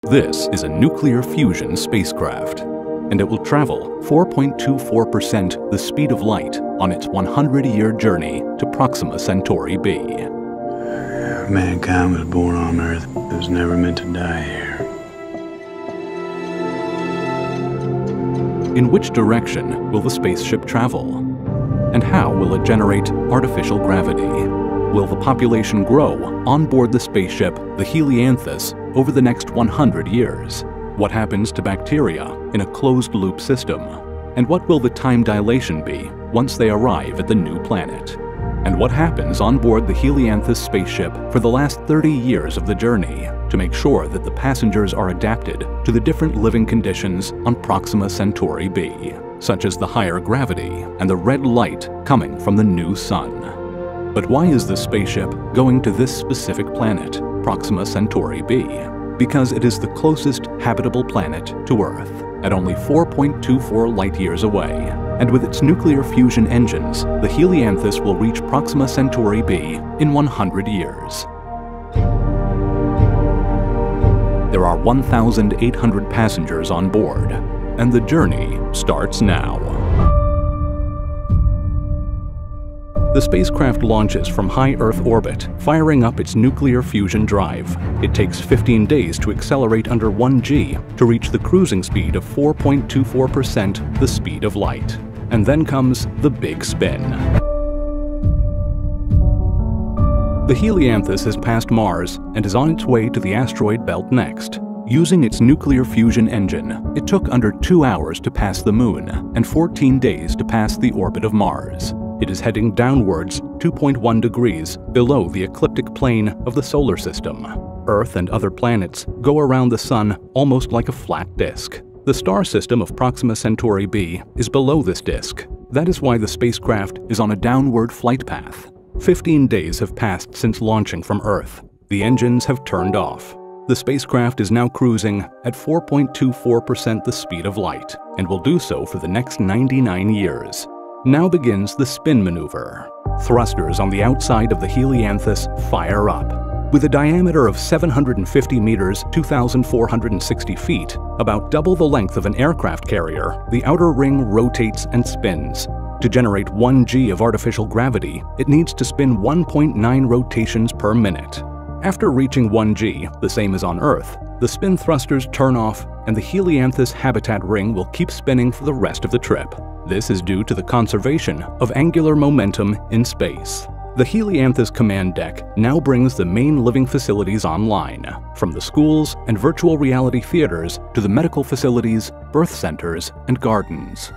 This is a nuclear fusion spacecraft, and it will travel 4.24% the speed of light on its 100-year journey to Proxima Centauri b. Mankind was born on Earth. It was never meant to die here. In which direction will the spaceship travel? And how will it generate artificial gravity? Will the population grow on board the spaceship, the Helianthus, over the next 100 years? What happens to bacteria in a closed-loop system? And what will the time dilation be once they arrive at the new planet? And what happens on board the Helianthus spaceship for the last 30 years of the journey to make sure that the passengers are adapted to the different living conditions on Proxima Centauri b, such as the higher gravity and the red light coming from the new sun? But why is the spaceship going to this specific planet, Proxima Centauri b? Because it is the closest habitable planet to Earth, at only 4.24 light-years away. And with its nuclear fusion engines, the Helianthus will reach Proxima Centauri b in 100 years. There are 1,800 passengers on board, and the journey starts now. The spacecraft launches from high Earth orbit, firing up its nuclear fusion drive. It takes 15 days to accelerate under 1 g to reach the cruising speed of 4.24% the speed of light. And then comes the big spin. The Helianthus has passed Mars and is on its way to the asteroid belt next. Using its nuclear fusion engine, it took under 2 hours to pass the Moon and 14 days to pass the orbit of Mars. It is heading downwards 2.1 degrees below the ecliptic plane of the solar system. Earth and other planets go around the Sun almost like a flat disk. The star system of Proxima Centauri b is below this disk. That is why the spacecraft is on a downward flight path. 15 days have passed since launching from Earth. The engines have turned off. The spacecraft is now cruising at 4.24% the speed of light, and will do so for the next 99 years. Now begins the spin maneuver. Thrusters on the outside of the Helianthus fire up. With a diameter of 750 meters, 2,460 feet, about double the length of an aircraft carrier, the outer ring rotates and spins. To generate 1 g of artificial gravity, it needs to spin 1.9 rotations per minute. After reaching 1 g, the same as on Earth, the spin thrusters turn off and the Helianthus habitat ring will keep spinning for the rest of the trip. This is due to the conservation of angular momentum in space. The Helianthus command deck now brings the main living facilities online, from the schools and virtual reality theaters to the medical facilities, birth centers, and gardens.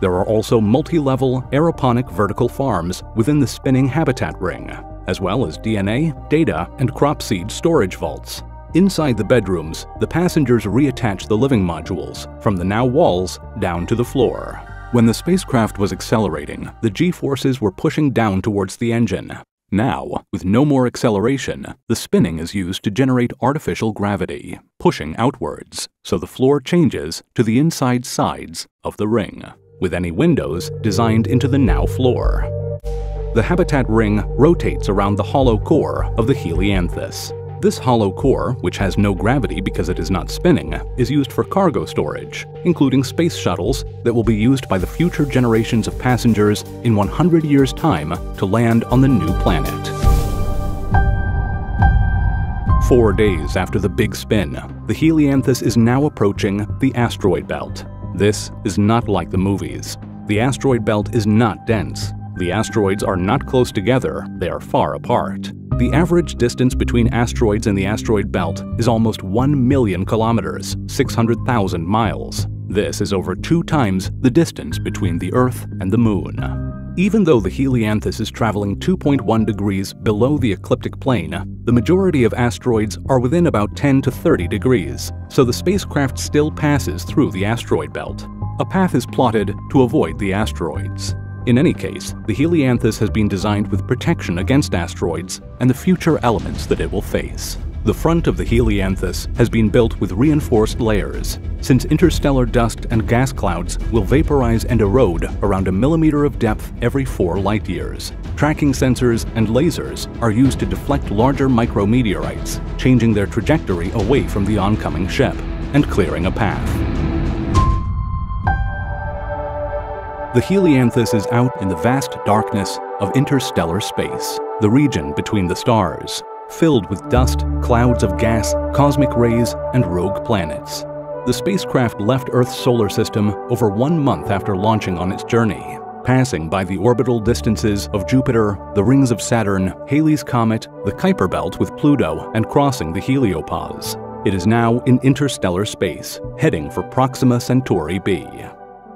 There are also multi-level aeroponic vertical farms within the spinning habitat ring, as well as DNA, data, and crop seed storage vaults. Inside the bedrooms, the passengers reattach the living modules from the now walls down to the floor. When the spacecraft was accelerating, the G-forces were pushing down towards the engine. Now, with no more acceleration, the spinning is used to generate artificial gravity, pushing outwards, so the floor changes to the inside sides of the ring, with any windows designed into the now floor. The habitat ring rotates around the hollow core of the Helianthus. This hollow core, which has no gravity because it is not spinning, is used for cargo storage, including space shuttles that will be used by the future generations of passengers in 100 years' time to land on the new planet. 4 days after the big spin, the Helianthus is now approaching the asteroid belt. This is not like the movies. The asteroid belt is not dense. The asteroids are not close together, they are far apart. The average distance between asteroids in the asteroid belt is almost 1 million kilometers, 600,000 miles. This is over 2 times the distance between the Earth and the Moon. Even though the Helianthus is traveling 2.1 degrees below the ecliptic plane, the majority of asteroids are within about 10 to 30 degrees, so the spacecraft still passes through the asteroid belt. A path is plotted to avoid the asteroids. In any case, the Helianthus has been designed with protection against asteroids and the future elements that it will face. The front of the helianthus has been built with reinforced layers, since interstellar dust and gas clouds will vaporize and erode around a millimeter of depth every 4 light-years. Tracking sensors and lasers are used to deflect larger micrometeorites, changing their trajectory away from the oncoming ship and clearing a path. The helianthus is out in the vast darkness of interstellar space, the region between the stars, filled with dust, clouds of gas, cosmic rays, and rogue planets. The spacecraft left Earth's solar system over 1 month after launching on its journey, passing by the orbital distances of Jupiter, the rings of Saturn, Halley's Comet, the Kuiper Belt with Pluto, and crossing the heliopause. It is now in interstellar space, heading for Proxima Centauri b.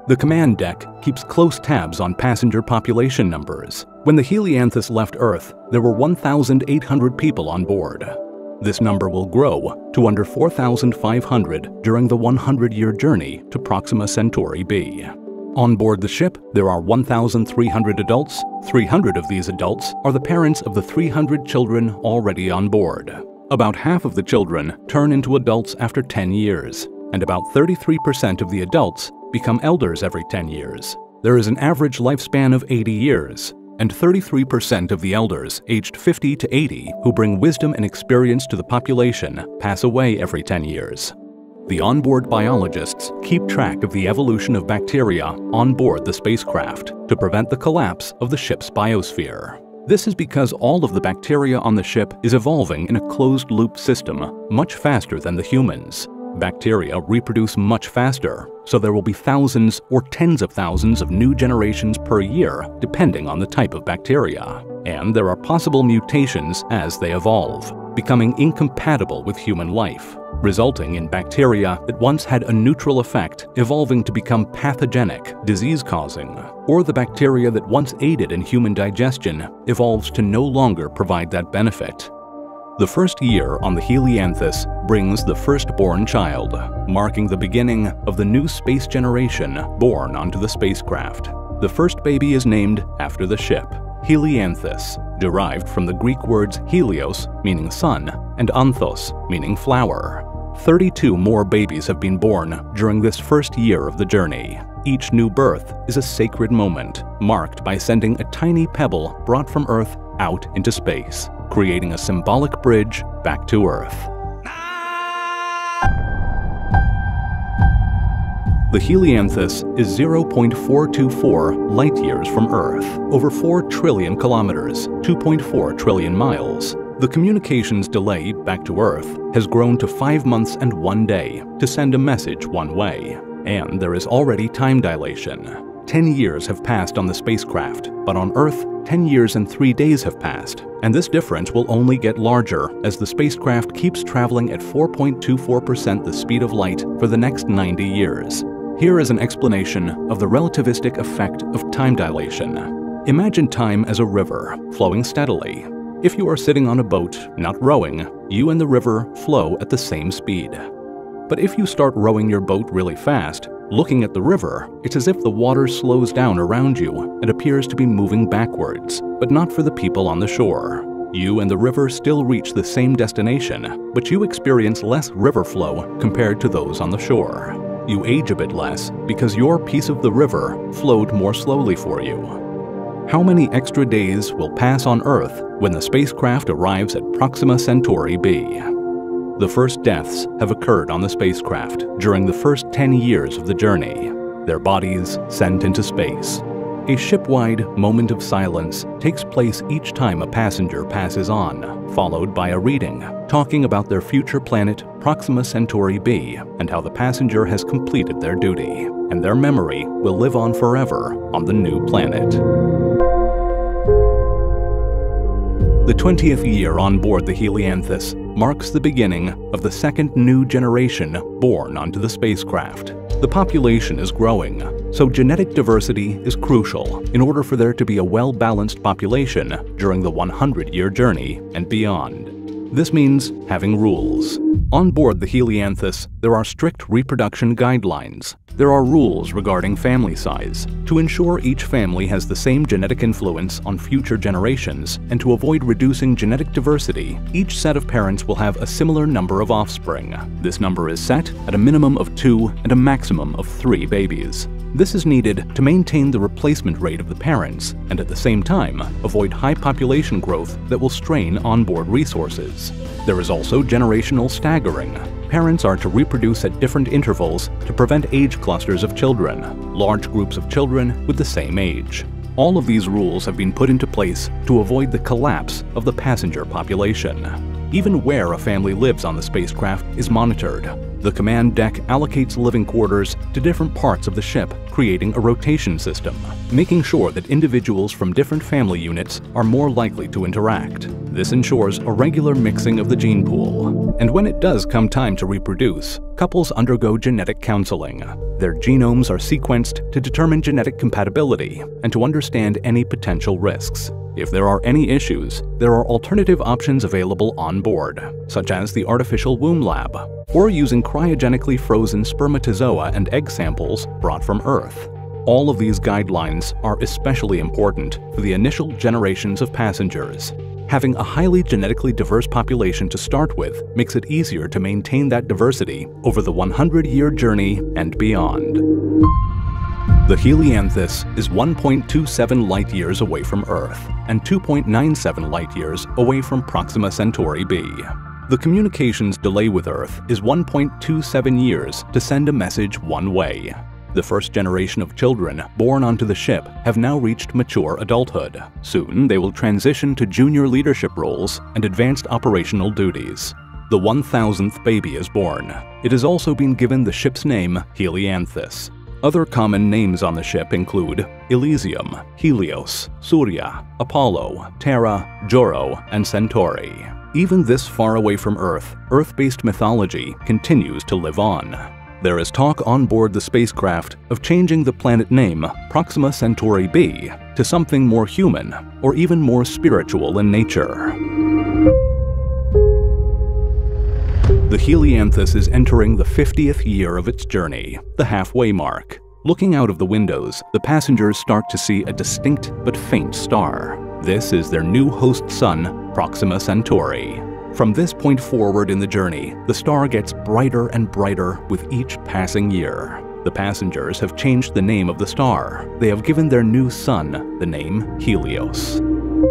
The command deck keeps close tabs on passenger population numbers. When the helianthus left Earth, there were 1,800 people on board. This number will grow to under 4,500 during the 100-year journey to Proxima Centauri b. On board the ship, there are 1,300 adults. 300 of these adults are the parents of the 300 children already on board. About half of the children turn into adults after 10 years, and about 33% of the adults become elders every 10 years. There is an average lifespan of 80 years, and 33% of the elders aged 50 to 80 who bring wisdom and experience to the population pass away every 10 years. The onboard biologists keep track of the evolution of bacteria on board the spacecraft to prevent the collapse of the ship's biosphere. This is because all of the bacteria on the ship is evolving in a closed-loop system much faster than the humans. Bacteria reproduce much faster, so there will be thousands or tens of thousands of new generations per year depending on the type of bacteria. And there are possible mutations as they evolve, becoming incompatible with human life, resulting in bacteria that once had a neutral effect evolving to become pathogenic, disease-causing, or the bacteria that once aided in human digestion evolves to no longer provide that benefit. The first year on the helianthus brings the firstborn child, marking the beginning of the new space generation born onto the spacecraft. The first baby is named after the ship, helianthus, derived from the Greek words helios, meaning sun, and anthos, meaning flower. 32 more babies have been born during this first year of the journey. Each new birth is a sacred moment, marked by sending a tiny pebble brought from Earth out into space, creating a symbolic bridge back to Earth. The helianthus is 0.424 light-years from Earth, over 4 trillion kilometers, 2.4 trillion miles. The communications delay back to Earth has grown to 5 months and 1 day to send a message one way. And there is already time dilation. 10 years have passed on the spacecraft, but on Earth, 10 years and 3 days have passed, and this difference will only get larger as the spacecraft keeps traveling at 4.24% the speed of light for the next 90 years. Here is an explanation of the relativistic effect of time dilation. Imagine time as a river, flowing steadily. If you are sitting on a boat, not rowing, you and the river flow at the same speed. But if you start rowing your boat really fast, looking at the river, it's as if the water slows down around you and appears to be moving backwards, but not for the people on the shore. You and the river still reach the same destination, but you experience less river flow compared to those on the shore. You age a bit less because your piece of the river flowed more slowly for you. How many extra days will pass on Earth when the spacecraft arrives at Proxima Centauri b? The first deaths have occurred on the spacecraft during the first 10 years of the journey, their bodies sent into space. A ship-wide moment of silence takes place each time a passenger passes on, followed by a reading, talking about their future planet Proxima Centauri b and how the passenger has completed their duty, and their memory will live on forever on the new planet. The 20th year on board the helianthus marks the beginning of the second new generation born onto the spacecraft. The population is growing, so genetic diversity is crucial in order for there to be a well-balanced population during the 100-year journey and beyond. This means having rules. On board the Helianthus, there are strict reproduction guidelines. There are rules regarding family size. To ensure each family has the same genetic influence on future generations, and to avoid reducing genetic diversity, each set of parents will have a similar number of offspring. This number is set at a minimum of 2 and a maximum of 3 babies. This is needed to maintain the replacement rate of the parents and at the same time avoid high population growth that will strain onboard resources. There is also generational staggering. Parents are to reproduce at different intervals to prevent age clusters of children, large groups of children with the same age. All of these rules have been put into place to avoid the collapse of the passenger population. Even where a family lives on the spacecraft is monitored. The command deck allocates living quarters to different parts of the ship, creating a rotation system, making sure that individuals from different family units are more likely to interact. This ensures a regular mixing of the gene pool. And when it does come time to reproduce, couples undergo genetic counseling. Their genomes are sequenced to determine genetic compatibility and to understand any potential risks. If there are any issues, there are alternative options available on board, such as the Artificial Womb Lab, or using cryogenically frozen spermatozoa and egg samples brought from Earth. All of these guidelines are especially important for the initial generations of passengers. Having a highly genetically diverse population to start with makes it easier to maintain that diversity over the 100-year journey and beyond. The Helianthus is 1.27 light-years away from Earth and 2.97 light-years away from Proxima Centauri b. The communications delay with Earth is 1.27 years to send a message one way. The first generation of children born onto the ship have now reached mature adulthood. Soon, they will transition to junior leadership roles and advanced operational duties. The 1,000th baby is born. It has also been given the ship's name, Helianthus. Other common names on the ship include Elysium, Helios, Surya, Apollo, Terra, Joro, and Centauri. Even this far away from Earth, Earth-based mythology continues to live on. There is talk on board the spacecraft of changing the planet name Proxima Centauri b to something more human or even more spiritual in nature. The Helianthus is entering the 50th year of its journey, the halfway mark. Looking out of the windows, the passengers start to see a distinct but faint star. This is their new host sun, Proxima Centauri. From this point forward in the journey, the star gets brighter and brighter with each passing year. The passengers have changed the name of the star. They have given their new sun the name Helios.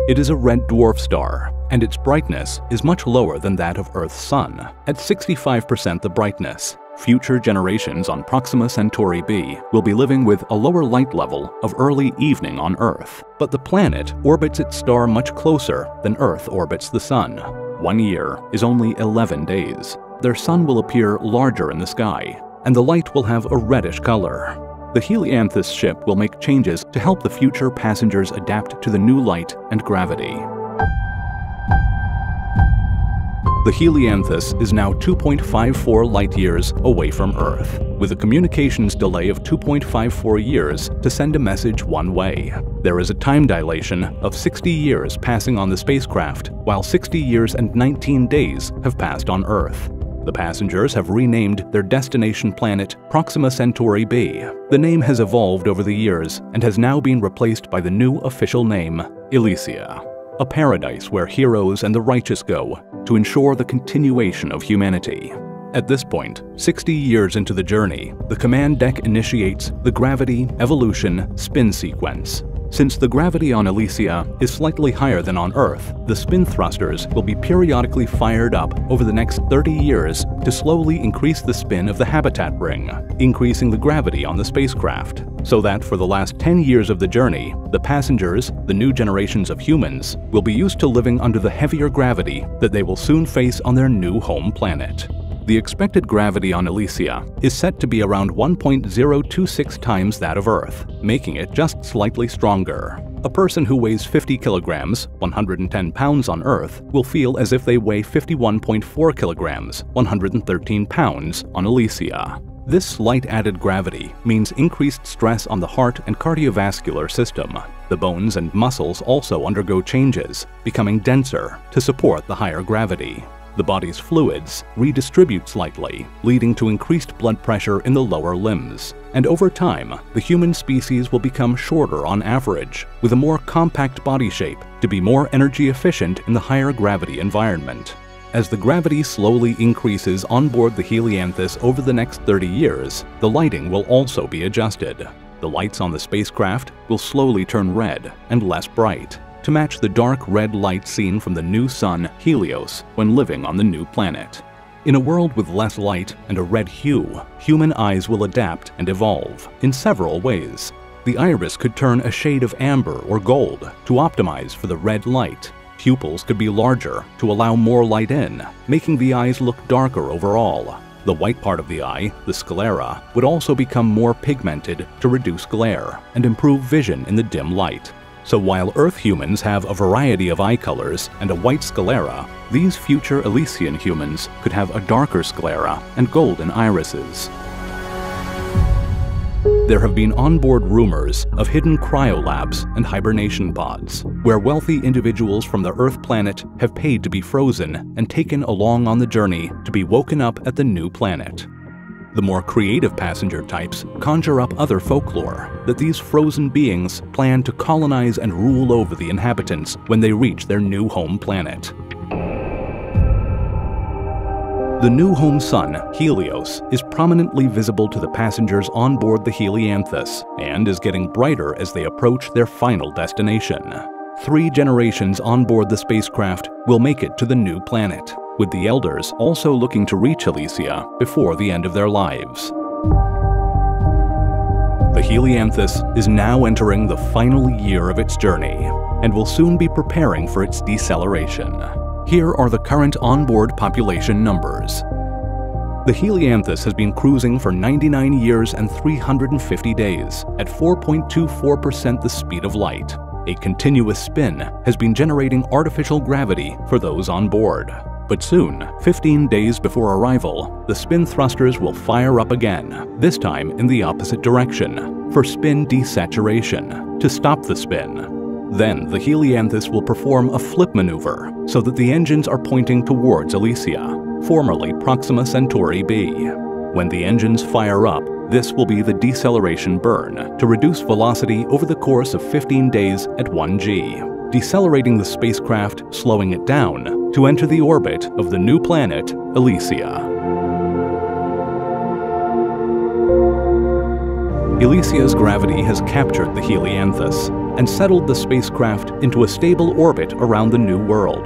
It is a red dwarf star, and its brightness is much lower than that of Earth's sun, at 65% the brightness. Future generations on Proxima Centauri b will be living with a lower light level of early evening on Earth, but the planet orbits its star much closer than Earth orbits the sun. 1 year is only 11 days. Their sun will appear larger in the sky, and the light will have a reddish color. The Helianthus ship will make changes to help the future passengers adapt to the new light and gravity. The Helianthus is now 2.54 light-years away from Earth, with a communications delay of 2.54 years to send a message one way. There is a time dilation of 60 years passing on the spacecraft, while 60 years and 19 days have passed on Earth. The passengers have renamed their destination planet Proxima Centauri b. The name has evolved over the years and has now been replaced by the new official name, Elysia, a paradise where heroes and the righteous go to ensure the continuation of humanity. At this point, 60 years into the journey, the command deck initiates the gravity evolution spin sequence. Since the gravity on Elysia is slightly higher than on Earth, the spin thrusters will be periodically fired up over the next 30 years to slowly increase the spin of the habitat ring, increasing the gravity on the spacecraft, so that for the last 10 years of the journey, the passengers, the new generations of humans, will be used to living under the heavier gravity that they will soon face on their new home planet. The expected gravity on Elysia is set to be around 1.026 times that of Earth, making it just slightly stronger. A person who weighs 50 kilograms, 110 pounds on Earth, will feel as if they weigh 51.4 kilograms, 113 pounds on Elysia. This slight added gravity means increased stress on the heart and cardiovascular system. The bones and muscles also undergo changes, becoming denser to support the higher gravity. The body's fluids redistribute slightly, leading to increased blood pressure in the lower limbs. And over time, the human species will become shorter on average, with a more compact body shape to be more energy efficient in the higher gravity environment. As the gravity slowly increases on board the Helianthus over the next 30 years, the lighting will also be adjusted. The lights on the spacecraft will slowly turn red and less bright, to match the dark red light seen from the new sun, Helios, when living on the new planet. In a world with less light and a red hue, human eyes will adapt and evolve in several ways. The iris could turn a shade of amber or gold to optimize for the red light. Pupils could be larger to allow more light in, making the eyes look darker overall. The white part of the eye, the sclera, would also become more pigmented to reduce glare and improve vision in the dim light. So while Earth humans have a variety of eye colors and a white sclera, these future Elysian humans could have a darker sclera and golden irises. There have been onboard rumors of hidden cryolabs and hibernation pods, where wealthy individuals from the Earth planet have paid to be frozen and taken along on the journey to be woken up at the new planet. The more creative passenger types conjure up other folklore that these frozen beings plan to colonize and rule over the inhabitants when they reach their new home planet. The new home sun, Helios, is prominently visible to the passengers on board the Helianthus and is getting brighter as they approach their final destination. 3 generations on board the spacecraft will make it to the new planet, with the elders also looking to reach Elysia before the end of their lives. The Helianthus is now entering the final year of its journey and will soon be preparing for its deceleration. Here are the current onboard population numbers. The Helianthus has been cruising for 99 years and 350 days at 4.24% the speed of light. A continuous spin has been generating artificial gravity for those on board. But soon, 15 days before arrival, the spin thrusters will fire up again, this time in the opposite direction, for spin desaturation, to stop the spin. Then the Helianthus will perform a flip maneuver so that the engines are pointing towards Elysia, formerly Proxima Centauri b. When the engines fire up, this will be the deceleration burn to reduce velocity over the course of 15 days at 1g, decelerating the spacecraft, slowing it down to enter the orbit of the new planet, Elysia. Elysia's gravity has captured the Helianthus and settled the spacecraft into a stable orbit around the new world.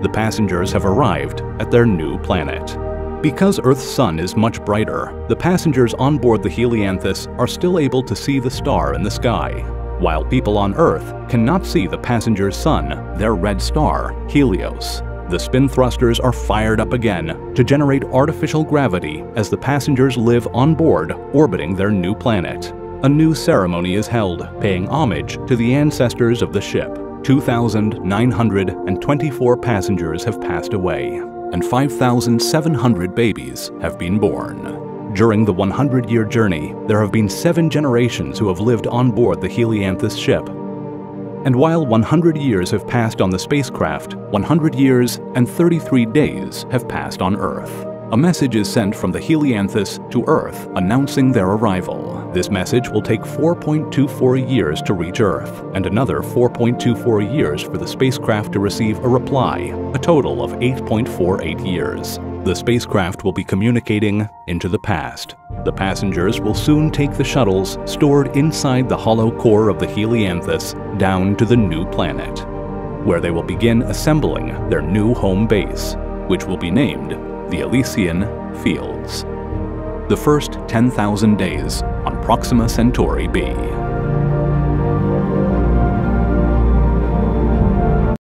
The passengers have arrived at their new planet. Because Earth's sun is much brighter, the passengers on board the Helianthus are still able to see the star in the sky, while people on Earth cannot see the passenger's sun, their red star, Helios. The spin thrusters are fired up again to generate artificial gravity as the passengers live on board, orbiting their new planet. A new ceremony is held, paying homage to the ancestors of the ship. 2,924 passengers have passed away, and 5,700 babies have been born. During the 100-year journey, there have been 7 generations who have lived on board the Helianthus ship. And while 100 years have passed on the spacecraft, 100 years and 33 days have passed on Earth. A message is sent from the Helianthus to Earth announcing their arrival. This message will take 4.24 years to reach Earth, and another 4.24 years for the spacecraft to receive a reply, a total of 8.48 years. The spacecraft will be communicating into the past. The passengers will soon take the shuttles stored inside the hollow core of the Helianthus down to the new planet, where they will begin assembling their new home base, which will be named the Elysian Fields. The first 10,000 days on Proxima Centauri b.